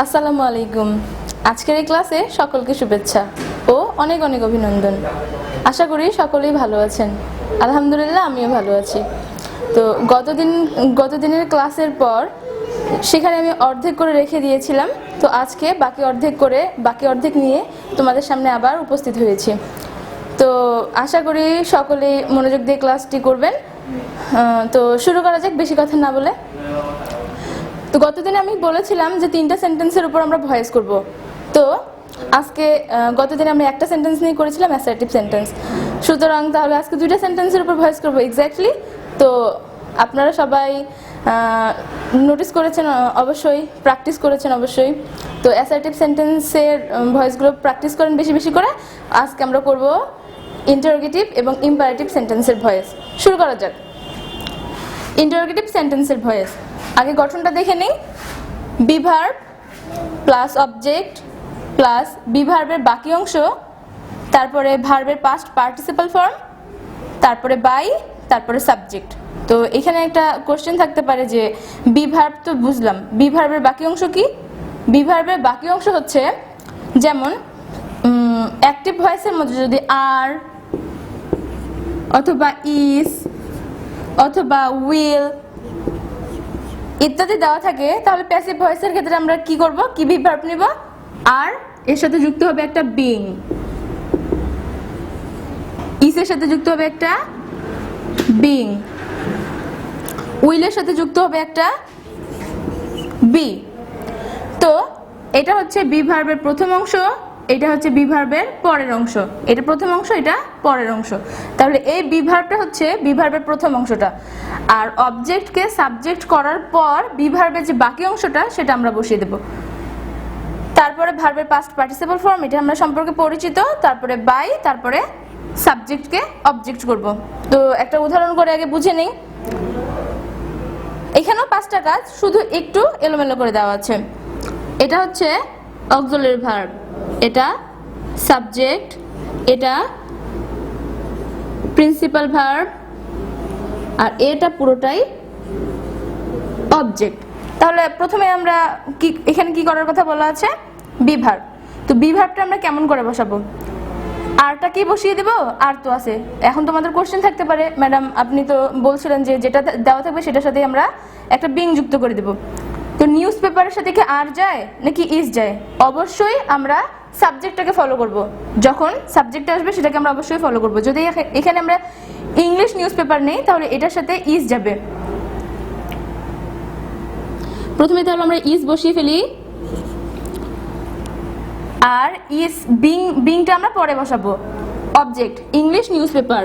আসসালামু আলাইকুম। আজকের এই ক্লাসে সকলকে শুভেচ্ছা ও অনেক অনেক অভিনন্দন। আশা করি সকলেই ভালো আছেন। আলহামদুলিল্লাহ আমিও ভালো আছি। তো গতদিনের ক্লাসের পর সেখানে আমি অর্ধেক করে রেখে দিয়েছিলাম। তো আজকে বাকি অর্ধেক নিয়ে তোমাদের সামনে আবার উপস্থিত হয়েছি। তো আশা করি সকলেই মনোযোগ দিয়ে ক্লাসটি করবেন। তো শুরু করা যাক বেশি কথা না বলে। তো গতদিন আমি বলেছিলাম যে 3টা সেন্টেন্সের উপর আমরা ভয়েস করব। তো আজকে গতদিন আমরা একটা সেন্টেন্স নিয়ে করেছিলাম অ্যাসার্টিভ সেন্টেন্স। সুতরাং তাহলে আজকে 2টা সেন্টেন্সের উপর ভয়েস করব এক্স্যাক্টলি। তো আপনারা সবাই নোটিস করেছেন অবশ্যই, প্র্যাকটিস করেছেন অবশ্যই। তো অ্যাসার্টিভ সেন্টেন্সের ভয়েসগুলো প্র্যাকটিস করেন বেশি বেশি করে। আজকে আমরা করব ইন্টারোগেটিভ এবং ইম্পারেটিভ সেন্টেন্সের ভয়েস। শুরু করা যাক। ইন্টারোগেটিভ সেন্টেন্সের ভয়েস আগে গঠনটা দেখে নিই। Be verb plus object plus be ভার্বের বাকি অংশ, তারপরে ভার্বের পাস্ট পার্টিসিপাল ফর্ম, তারপরে বাই, তারপরে সাবজেক্ট। তো এখানে একটা কোশ্চেন থাকতে পারে যে বি ভার্ব তো বুঝলাম, বি ভার্বের বাকি অংশ কি? বি ভার্বের বাকি অংশ হচ্ছে যেমন অ্যাক্টিভ ভয়েসের মধ্যে যদি আর অথবা ইজ অথবা উইল ইত্যাদি দেওয়া থাকে, তাহলে প্যাসিভ ভয়েসের ক্ষেত্রে আমরা কি করব? কি বি ভার্ব নিব? আর এর সাথে যুক্ত হবে একটা বিং, ইস এর সাথে যুক্ত হবে একটা বিং, উইলের সাথে যুক্ত হবে একটা বি। তো এটা হচ্ছে বি ভার্বের প্রথম অংশ, এটা হচ্ছে বি ভার্বের পরের অংশ। এটা প্রথম অংশ, এটা পরের অংশ। তাহলে এই বি ভার্বটা হচ্ছে বি ভার্বের প্রথম অংশটা। আর অবজেক্টকে সাবজেক্ট করার পর বি ভার্বের যে বাকি অংশটা সেটা আমরা বসিয়ে দেব। তারপরে ভার্বের পাস্ট পার্টিসিপাল ফর্ম, এটা আমরা সম্পর্কে পরিচিত। তারপরে বাই, তারপরে সাবজেক্টকে অবজেক্ট করব। তো একটা উদাহরণ করে আগে বুঝে নিই। এখানেও 5টা কাজ, শুধু একটু এলোমেলো করে দেওয়া আছে। এটা হচ্ছে অক্সিলারি ভার্ব, এটা সাবজেক্ট, এটা প্রিন্সিপাল ভার্ব, আর এটা পুরোটাই অবজেক্ট। তাহলে প্রথমে আমরা এখানে কি করার কথা বলা আছে? Be verb. তো বি ভার্বটা আমরা কেমন করে বসাবো? আরটা কি বসিয়ে দেব? আর তো আছে। এখন তোমাদের কোশ্চেন থাকতে পারে, ম্যাডাম আপনি তো বলছিলেন যে যেটা দেওয়া থাকবে সেটার সাথে আমরা একটা বিং যুক্ত করে দেব। তো নিউজ পেপারের সাথে কি আর যায় নাকি ইজ যায়? অবশ্যই আমরা সাবজেক্টটাকে ফলো করব। যখন সাবজেক্টটা আসবে সেটাকে আমরা অবশ্যই ফলো করব। যদি এখানে আমরা ইংলিশ নিউজ পেপার নেই তাহলে এটার সাথে ইজ যাবে। প্রথমে তাহলে আমরা ইজ বসিয়ে ফেলি, আর ইজ বিংটা আমরা পরে বসাবো। Object English news paper,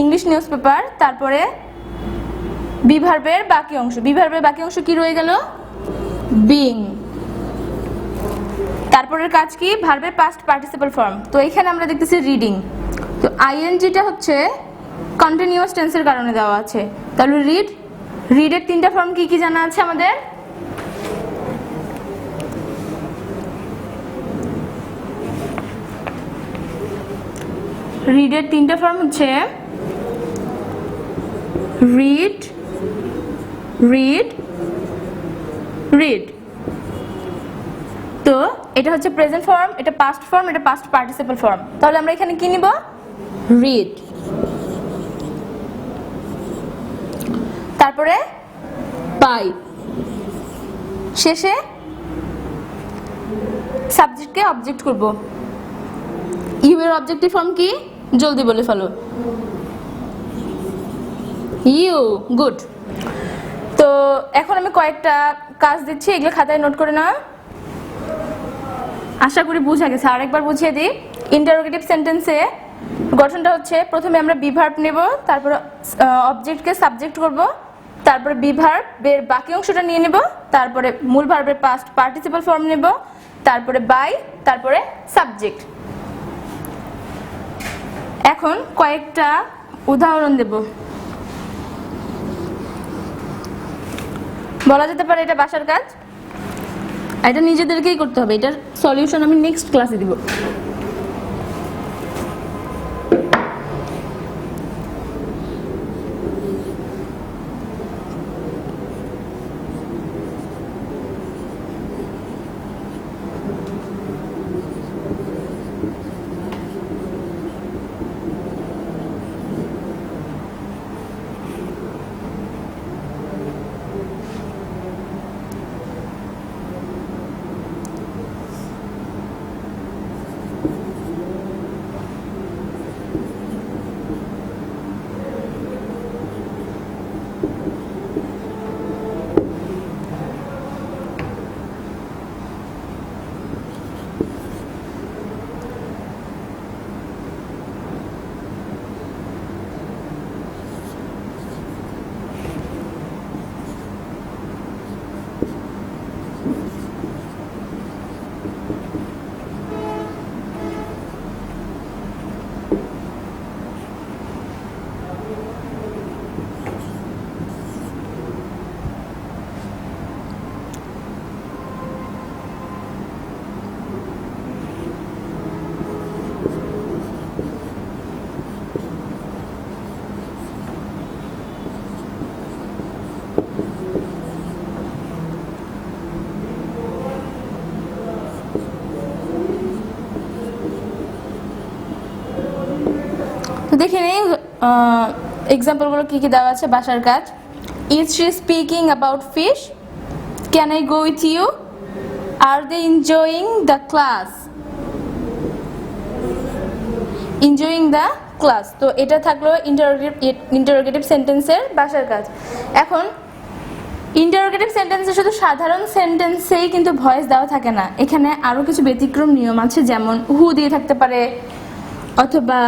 English news paper. তারপরে বি ভার্বের বাকি অংশ, বি ভার্বের বাকি অংশ কি রয়ে গেল? বিং। তারপরের কাজ কি? ভার্বের পাস্ট পার্টিসিপাল ফর্ম। তো এখানে আমরা দেখতেছি রিডিং। তো আইএনজিটা হচ্ছে কন্টিনিউয়াস টেন্সের কারণে দেওয়া আছে। তাহলে রিডের 3টা ফর্ম কি কি জানা আছে আমাদের? রিডের 3টা ফর্ম হচ্ছে রিড, রিড, রিড। তো এটা হচ্ছে প্রেজেন্ট ফর্ম, এটা পাস্ট ফর্ম, এটা পাস্ট পার্টিসিপাল ফর্ম। তাহলে আমরা এখানে কি নিব? রিড। তারপরে বাই, শেষে সাবজেক্টকে অবজেক্ট করব। ইউ এর অবজেক্টিভ ফর্ম কি? জলদি বলে ফেলো। ইউ। গুড। তো এখন আমি কয়েকটা কাজ দিচ্ছি, এগুলো খাতায় নোট করে নাও। আশা করি বুঝা গেছে। আরেকবার বুঝিয়ে দিই। ইন্টারোগেটিভ সেন্টেন্সে গঠনটা হচ্ছে প্রথমে আমরা বি ভার্ব নেব, তারপরে অবজেক্টকে সাবজেক্ট করব, তারপরে বি ভার্বের বাকি অংশটা নিয়ে নেব, তারপরে মূল ভার্বের পাস্ট পার্টিসিপাল ফর্ম নেব, তারপরে বাই, তারপরে সাবজেক্ট। এখন কয়েকটা উদাহরণ দেব। বলা যেতে পারে এটা বাসার কাজ, এটা নিজেদেরকেই করতে হবে। এটার সলিউশন আমি নেক্সট ক্লাসে দিব। দেখে নেই এক্সাম্পলগুলো কি কি দেওয়া আছে বাসার কাজ। Is she speaking about fish? Can I go with you? Are they enjoying the class? Enjoying the class. তো এটা থাকলো ইন্টারোগেটিভ সেন্টেন্সের বাসার কাজ। এখন ইন্টারোগেটিভ সেন্টেন্সে শুধু সাধারণ সেন্টেন্সেই কিন্তু ভয়েস দেওয়া থাকে না, এখানে আরও কিছু ব্যতিক্রম নিয়ম আছে, যেমন হু দিয়ে থাকতে পারে, অথবা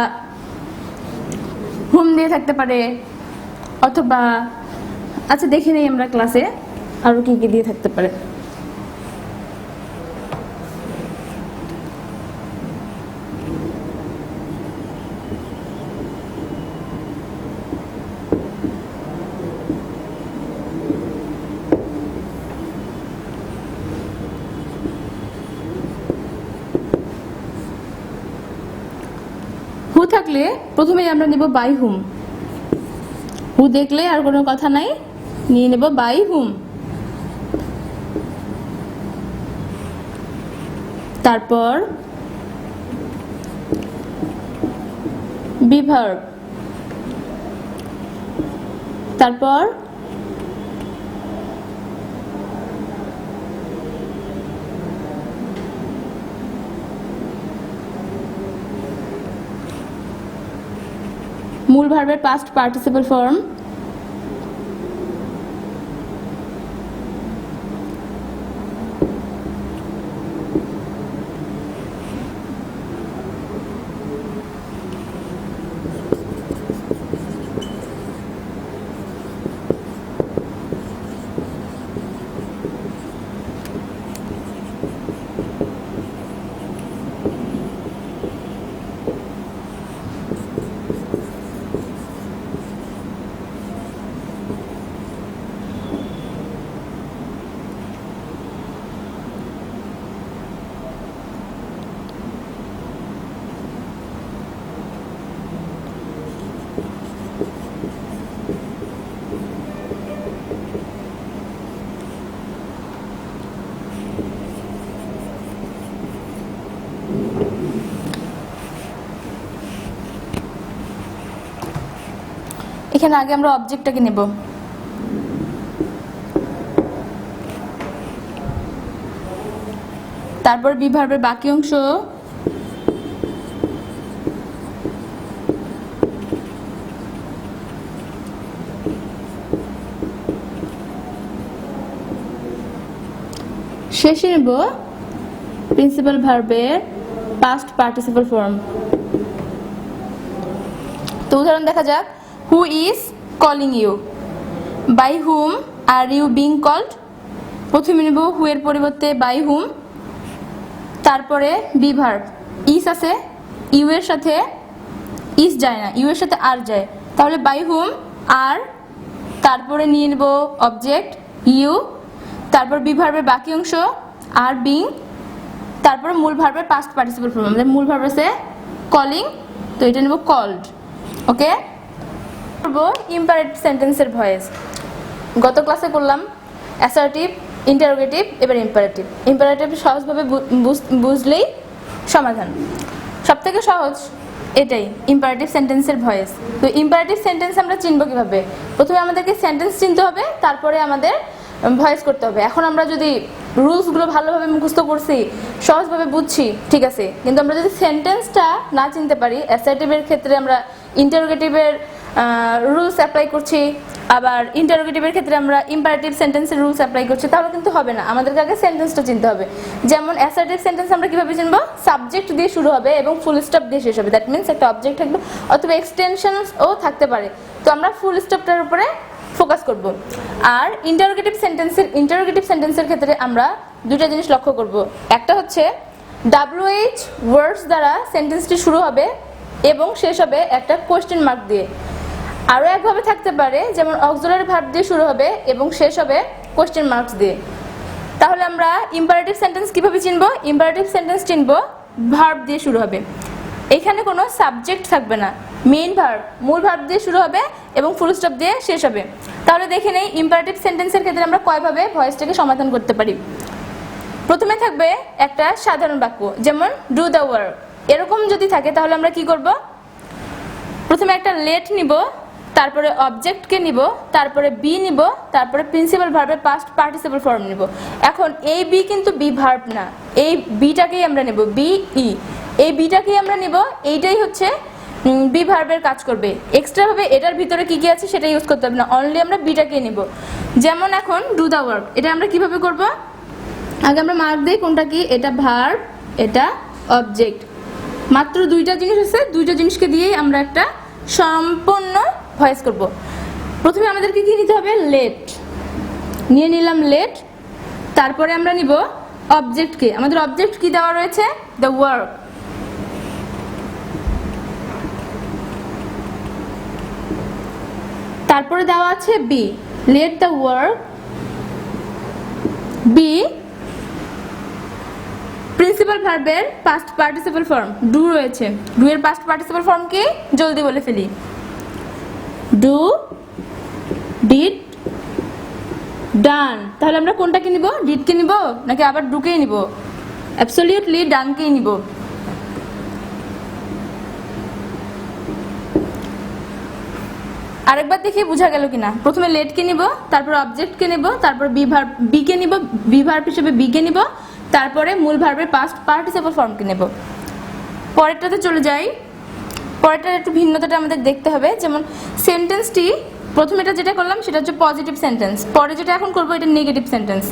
হুম দিয়ে থাকতে পারে, অথবা আচ্ছা দেখে নেই আমরা ক্লাসে আরও কি কি দিয়ে থাকতে পারে। হু থাকলে প্রথমেই আমরা নেব বাই হুম। হু দেখলে আর কোনো কথা নাই, নিয়ে নেব বাই হুম। তারপর বি ভার্ব, তারপর মূল ভার্বের পাস্ট পার্টিসিপল ফর্ম, এখানে আগে আমরা অবজেক্টটাকে নেব। তারপর বি ভার্বের বাকি অংশ, শেষে নেব প্রিন্সিপাল ভার্বের পাস্ট পার্টিসিপল ফর্ম। তো উদাহরণ দেখা যাক। Who is calling you? By whom are you being called? প্রথমে নেব হু এর পরিবর্তে বাই হুম, তারপরে বি ভার্ব, ইজ আছে, ইউ এর সাথে ইজ যায় না, ইউ এর সাথে আর যায়, তাহলে বাই হুম আর, তারপরে নিয়ে নেব অবজেক্ট ইউ, তারপর বি ভার্বের বাকি অংশ আর বিং, তারপর মূল ভার্বের পাস্ট পার্টিসিপল ফর্ম। আমাদের মূল ভার্ব আছে কলিং, তো এটা নেব কল্ড। ওকে, করব ইম্পারেটিভ সেন্টেন্সের ভয়েস। গত ক্লাসে করলাম অ্যাসার্টিভ, ইন্টারোগেটিভ, এবার ইম্পারেটিভ। ইম্পারেটিভ সহজভাবে বুঝলেই সমাধান। সবথেকে সহজ এটাই, ইম্পারেটিভ সেন্টেন্সের ভয়েস। তো ইম্পারেটিভ সেন্টেন্স আমরা চিনব কিভাবে? প্রথমে আমাদেরকে সেন্টেন্স চিনতে হবে, তারপরে আমাদের ভয়েস করতে হবে। এখন আমরা যদি রুলসগুলো ভালোভাবে মুখস্থ করছি, সহজভাবে বুঝছি, ঠিক আছে, কিন্তু আমরা যদি সেন্টেন্সটা না চিনতে পারি, অ্যাসার্টিভের ক্ষেত্রে আমরা ইন্টারোগেটিভের রুলস অ্যাপ্লাই করছি, আবার ইন্টারোগেটিভের ক্ষেত্রে আমরা ইম্পারেটিভ সেন্টেন্সের রুলস অ্যাপ্লাই করছি, তাহলে কিন্তু হবে না। আমাদেরকে আগে সেন্টেন্সটা চিনতে হবে। যেমন অ্যাসার্টিভ সেন্টেন্স আমরা কিভাবে চিনবো? সাবজেক্ট দিয়ে শুরু হবে এবং ফুল স্টপ দিয়ে শেষ হবে। দ্যাট মিনস একটা অবজেক্ট থাকবে অথবা এক্সটেনশনও থাকতে পারে, তো আমরা ফুল স্টপটার উপরে ফোকাস করব। আর ইন্টারোগেটিভ সেন্টেন্সের ক্ষেত্রে আমরা দুটো জিনিস লক্ষ্য করব। একটা হচ্ছে WH ওয়ার্ডস দ্বারা সেন্টেন্সটি শুরু হবে এবং শেষ হবে একটা কোয়েশ্চেন মার্ক দিয়ে। আরও একভাবে থাকতে পারে, যেমন অক্সিলারি ভার্ব দিয়ে শুরু হবে এবং শেষ হবে কোয়েশ্চেন মার্কস দিয়ে। তাহলে আমরা ইম্পারেটিভ সেন্টেন্স কিভাবে চিনব? ইম্পারেটিভ সেন্টেন্স চিনব ভার্ব দিয়ে শুরু হবে, এখানে কোনো সাবজেক্ট থাকবে না, মেইন ভার্ব, মূল ভার্ব দিয়ে শুরু হবে এবং ফুল স্টপ দিয়ে শেষ হবে। তাহলে দেখে নেই ইম্পারেটিভ সেন্টেন্সের ক্ষেত্রে আমরা কয়ভাবে ভয়েসটাকে সমাধান করতে পারি। প্রথমে থাকবে একটা সাধারণ বাক্য, যেমন ডু দ্য ওয়ার্ক, এরকম যদি থাকে তাহলে আমরা কি করব? প্রথমে একটা লেট নিব, তারপরে অবজেক্টকে নিব, তারপরে বি নিব, তারপরে প্রিন্সিপাল ভার্বের পাস্ট পার্টিসিপল ফর্ম নিব। এখন এই বি কিন্তু বি ভার্ব না, এই বিটাকেই আমরা নেব, বি ই, এই বিটাকেই আমরা নেব, এইটাই হচ্ছে বি ভার্বের কাজ করবে। এক্সট্রা ভাবে এটার ভিতরে কি কি আছে সেটা ইউজ করতে হবে না, অনলি আমরা বিটাকে নিব। যেমন এখন ডু দ্য ওয়ার্ক, এটা আমরা কিভাবে করব, আগে আমরা মার্ক দিই কোনটা কি, এটা ভার্ব, এটা অবজেক্ট, মাত্র দুইটা জিনিস আছে, দুইটা জিনিসকে দিয়েই আমরা একটা সম্পূর্ণ ভয়েস করব। প্রথমে আমাদেরকে কি নিতে হবে, লেট নিয়ে নিলাম, লেট, তারপরে আমরা নিব অবজেক্টকে, আমাদের অবজেক্ট কি দেওয়া রয়েছে, দ্য ওয়ার্ক, তারপরে দেওয়া আছে be, let the work be principal ভার্বের পাস্ট পার্টিসিপল ফর্ম ডু রয়েছে, ডু এর পাস্ট পার্টিসিপল ফর্ম কি, জলদি বলে ফেলি, ডু, ডিড, ডান। তাহলে আমরা কোনটাকে নিব, ডিডকে নিব নাকি আবার ডুকেই নিব, অ্যাবসলিউটলি ডানকেই নিব। আরেকবার দেখি বোঝা গেল কিনা, প্রথমে লেটকে নিব, তারপর অবজেক্টকে নিব, তারপর বি ভার্ব বিকে নিব, বি ভার্ব হিসেবে বিকে নিব, তারপরে মূল ভার্বের পাস্ট পার্টিসিপল ফর্মকে নেব। পরেরটাতে চলে যাই, পরেরটার একটু ভিন্নতাটা আমাদের দেখতে হবে। যেমন সেন্টেন্সটি প্রথমে এটা যেটা করলাম সেটা হচ্ছে পজিটিভ সেন্টেন্স, পরে যেটা এখন করবো এটা নেগেটিভ সেন্টেন্স।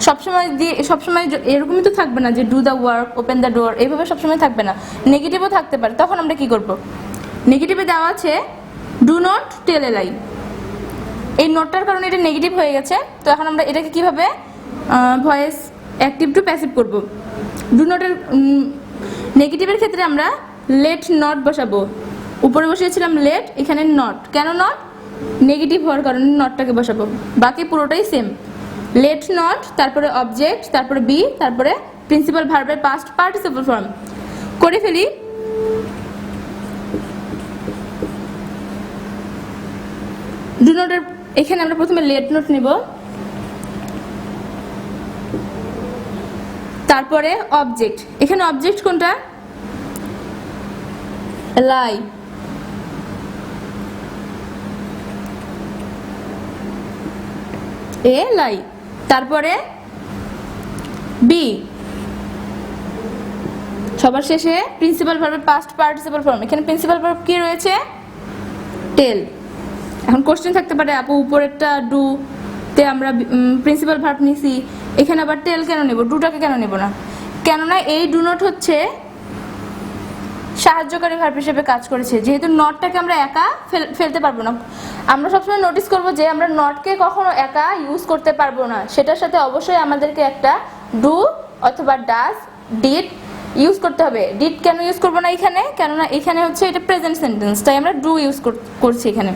সবসময় এরকমই তো থাকবে না যে do the work, open the door, এইভাবে সবসময় থাকবে না, নেগেটিভও থাকতে পারে। তখন আমরা কি করব, নেগেটিভে দেওয়া আছে ডু নট টেল এ লাই, এই নোটটার কারণে এটা নেগেটিভ হয়ে গেছে। তো এখন আমরা এটাকে কিভাবে ভয়েস অ্যাক্টিভ টু প্যাসিভ করব। ডু নটের নেগেটিভের ক্ষেত্রে আমরা লেট নট বসাবো, উপরে বসিয়েছিলাম লেট, এখানে নট, কেন নট, নেগেটিভ হওয়ার কারণে নটটাকে বসাবো, বাকি পুরোটাই সেম, লেট নট, তারপরে অবজেক্ট, তারপরে বি, তারপরে প্রিন্সিপাল ভার্বের পাস্ট পার্টিসিপল ফর্ম। করে ফেলি, ডু নটের এখানে আমরা প্রথমে লেট নোট নেব, তারপরে অবজেক্ট, এখানে অবজেক্ট কোনটা, লাই, এ লাই, তারপরে বি, সবার শেষে প্রিন্সিপাল ভার্বের পাস্ট পার্টিসিপল ফর্ম। এখানে প্রিন্সিপাল ভার্ব কি রয়েছে, টেল। এখন কোশ্চেন থাকতে পারে, আপু উপরেরটা ডু তে আমরা প্রিন্সিপাল ভার্ব নিছি, এখানে আবার টেল কেন নেব, ডুটাকে কেন নেব না, কেননা এই ডু নট হচ্ছে সাহায্যকারী ভার্ব হিসেবে কাজ করেছে, যেহেতু নটটাকে আমরা একা ফেলতে পারবো না। আমরা সবসময় নোটিস করবো যে আমরা নটকে কখনো একা ইউজ করতে পারবো না, সেটার সাথে অবশ্যই আমাদেরকে একটা ডু অথবা ডাজ, ডিড ইউজ করতে হবে। ডিড কেন ইউজ করবো না এখানে, কেননা এখানে হচ্ছে এটা প্রেজেন্ট সেন্টেন্স, তাই আমরা ডু ইউজ করছি এখানে।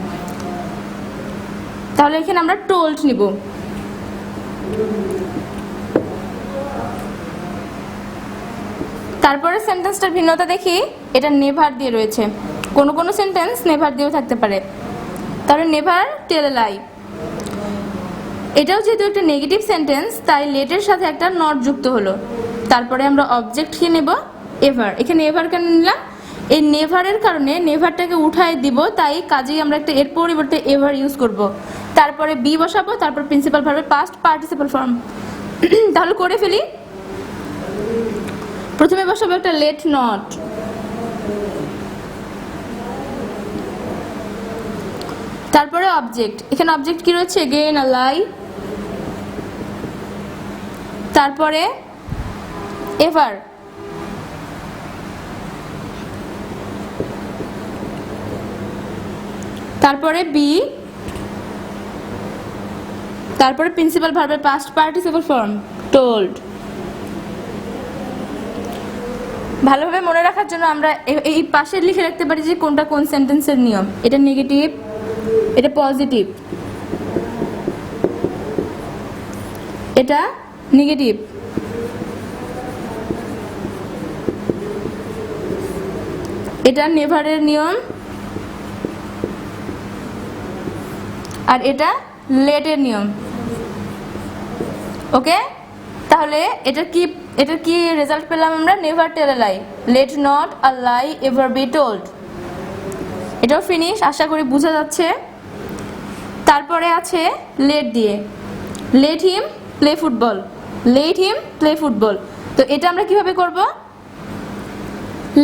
তাহলে এখানে আমরা টোল্ড নিব। তারপরে সেন্টেন্সটার ভিন্নতা দেখি, এটা নেভার দিয়ে রয়েছে, কোনো কোনো সেন্টেন্স নেভার দিয়েও থাকতে পারে। তাহলে নেভার টেল এ লাই, এটাও যেহেতু একটা নেগেটিভ সেন্টেন্স তাই লেটের সাথে একটা নট যুক্ত হলো। তারপরে আমরা অবজেক্টকে নেব এভার, এখানে এভার কেন নিলাম, এই নেভারের কারণে নেভারটাকে উঠায় দিব, তাই কাজেই আমরা একটা এর পরিবর্তে এভার ইউজ করব। তারপরে বি বসাবো, তারপর প্রিন্সিপাল ভার্বের পাস্ট পার্টিসিপল ফর্ম। তাহলে করে ফেলি, প্রথমে বসাবো একটা লেট নট, তারপরে অবজেক্ট, এখানে অবজেক্ট কি রয়েছে, এগেইন আ লাই, তারপরে এভার, তারপরে বি, তারপরে প্রিন্সিপাল ভার্বের পাস্ট পার্টিসিপল ফর্ম টোল্ড। ভালোভাবে মনে রাখার জন্য আমরা এই পাশে লিখে রাখতে পারি যে কোনটা কোন সেন্টেন্সের নিয়ম। এটা নেগেটিভ, এটা পজিটিভ, এটা নেগেটিভ, এটা নেভারের নিয়ম, আর এটা লেটের নিয়ম। ওকে, তাহলে এটার কি রেজাল্ট পেলাম আমরা, never tell a lie, let not a lie ever be told. এটা এটাও ফিনিশ, আশা করি বোঝা যাচ্ছে। তারপরে আছে লেট দিয়ে, let him play football, let him play football. তো এটা আমরা কিভাবে করব?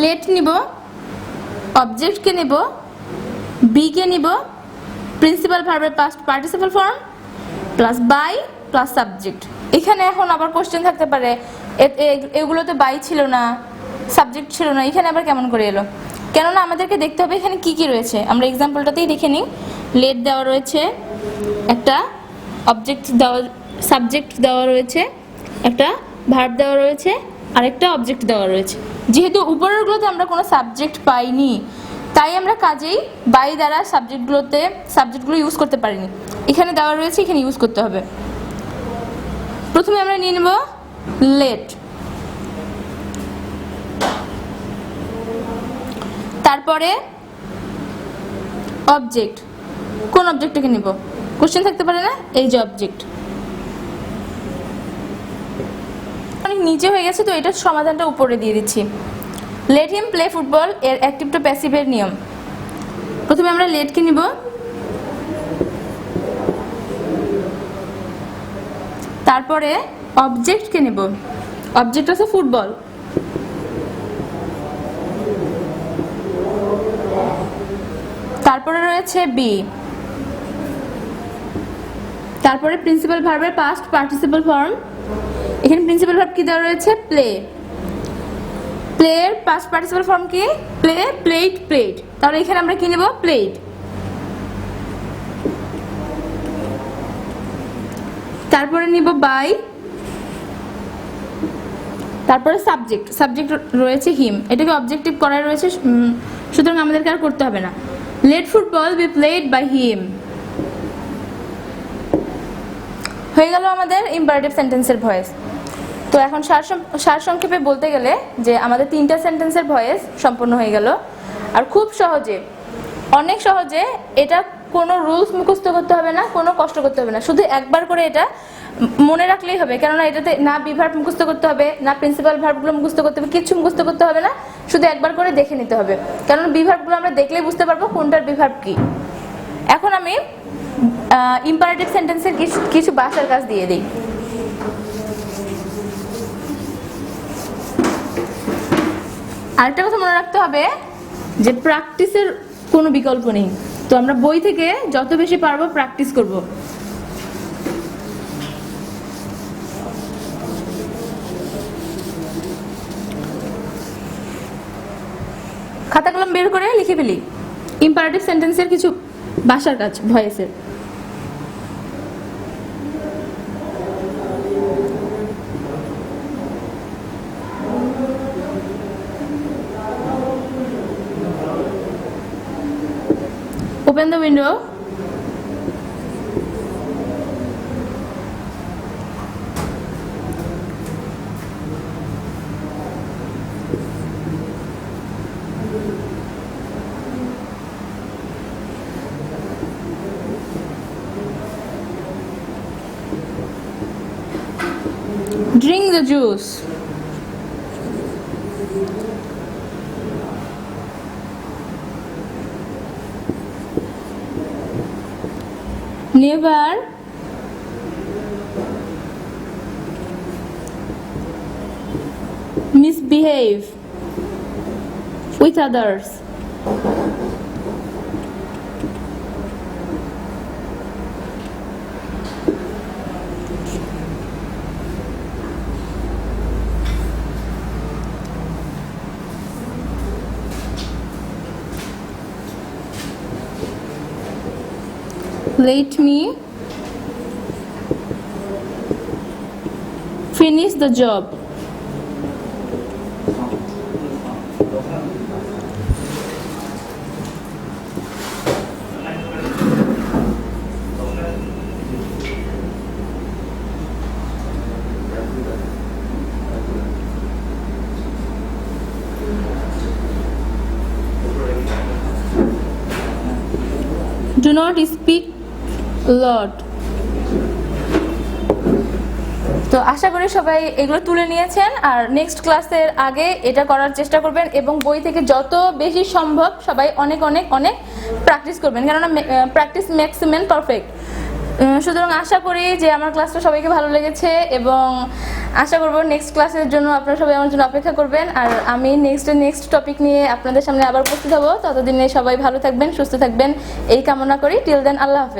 লেট নিব, অবজেক্টকে নিব, বি কে নিব, প্রিন্সিপাল ভার্বের past participle form plus by plus subject. এখানে এখন আবার কোশ্চেন থাকতে পারে, এগুলোতে বাই ছিল না, সাবজেক্ট ছিল না, এখানে আবার কেমন করে এলো? কেননা আমাদেরকে দেখতে হবে এখানে কি কি রয়েছে। আমরা এক্সাম্পলটাতেই দেখে নিই। লেট দেওয়া রয়েছে, একটা অবজেক্ট দেওয়া, সাবজেক্ট দেওয়া রয়েছে, একটা ভার্ব দেওয়া রয়েছে, আরেকটা অবজেক্ট দেওয়া রয়েছে। যেহেতু উপরেরগুলোতে আমরা কোনো সাবজেক্ট পাইনি, তাই আমরা কাজেই বাই দ্বারা সাবজেক্টগুলো ইউজ করতে পারিনি। এখানে দেওয়া রয়েছে, এখানে ইউজ করতে হবে। প্রথমে আমরা নিয়ে নেব লেট, তারপরে অবজেক্ট। কোন অবজেক্টটাকে নিব? কোশ্চেন থাকতে পারে না, এই যে অবজেক্ট। অনেক নিচে হয়ে গেছে, তো এটার সমাধানটা উপরে দিয়ে দিচ্ছি। লেট হিম প্লে ফুটবল এর অ্যাক্টিভ টু প্যাসিভের নিয়ম। প্রথমে আমরা লেটকে নিব, তারপরে অবজেক্টকে নেব, অবজেক্ট আছে ফুটবল, তারপরে রয়েছে বি, তারপরে প্রিন্সিপাল ভার্বের পাস্ট পার্টিসিপল ফর্ম। এখানে প্রিন্সিপাল ভার্ব কি দেওয়া রয়েছে? প্লে। প্লে এর পাস্ট পার্টিসিপল ফর্ম কি? Play, plate, plate. তাহলে এখানে আমরা কি নেব? প্লেট। তারপরে নিব বাই, তারপরে সাবজেক্ট, সাবজেক্ট রয়েছে হিম, এটাকে অবজেক্টিভ করা রয়েছে, সুতরাং আমাদেরকে আর করতে হবে না। Let football be played by him. হয়ে গেল আমাদের ইম্পারেটিভ সেন্টেন্সের ভয়েস। তো এখন সারসংক্ষেপে বলতে গেলে যে আমাদের 3টা সেন্টেন্সের ভয়েস সম্পূর্ণ হয়ে গেল। আর খুব সহজে, অনেক সহজে, এটা কোনো রুলস মুখস্থ করতে হবে না, কোনো কষ্ট করতে হবে না, শুধু একবার করে এটা মনে রাখলেই হবে। কেননা এটাতে না বিভার্ব মুখস্থ করতে হবে, না প্রিন্সিপাল ভার্বগুলো মুখস্থ করতে হবে, কিছু মুখস্থ করতে হবে না, শুধু একবার করে দেখে নিতে হবে। কেননা বিভার্বগুলো আমরা দেখলেই বুঝতে পারবো কোনটার বিভার্ব কি। এখন আমি ইম্পারেটিভ সেন্টেন্সের কিছু বাসার কাজ দিয়ে দিই। আরেকটা কথা মনে রাখতে হবে যে প্র্যাকটিসের কোনো বিকল্প নেই। তো আমরা বই থেকে যত বেশি পারবো প্র্যাকটিস করব। খাতা কলম বের করে লিখে ফেলি ইম্পারেটিভ সেন্টেন্সের কিছু বাসার কাজ ভয়েসের। Open the window. Drink the juice. Never misbehave with others. Let me finish the job. Do not speak loud. তো আশা করি সবাই এগুলো তুলে নিয়েছেন, আর নেক্সট ক্লাসের আগে এটা করার চেষ্টা করবেন এবং বই থেকে যত বেশি সম্ভব সবাই অনেক অনেক অনেক প্র্যাকটিস করবেন, কেননা প্র্যাকটিস মেক্স ম্যান পারফেক্ট। সুতরাং আশা করি যে আমার ক্লাসটা সবাইকে ভালো লেগেছে এবং আশা করবো নেক্সট ক্লাসের জন্য আপনারা সবাই আমার জন্য অপেক্ষা করবেন, আর আমি নেক্সট টপিক নিয়ে আপনাদের সামনে আবার উপস্থিত হব। ততদিনে সবাই ভালো থাকবেন, সুস্থ থাকবেন এই কামনা করি। টিল দেন, আল্লাহ হাফেজ।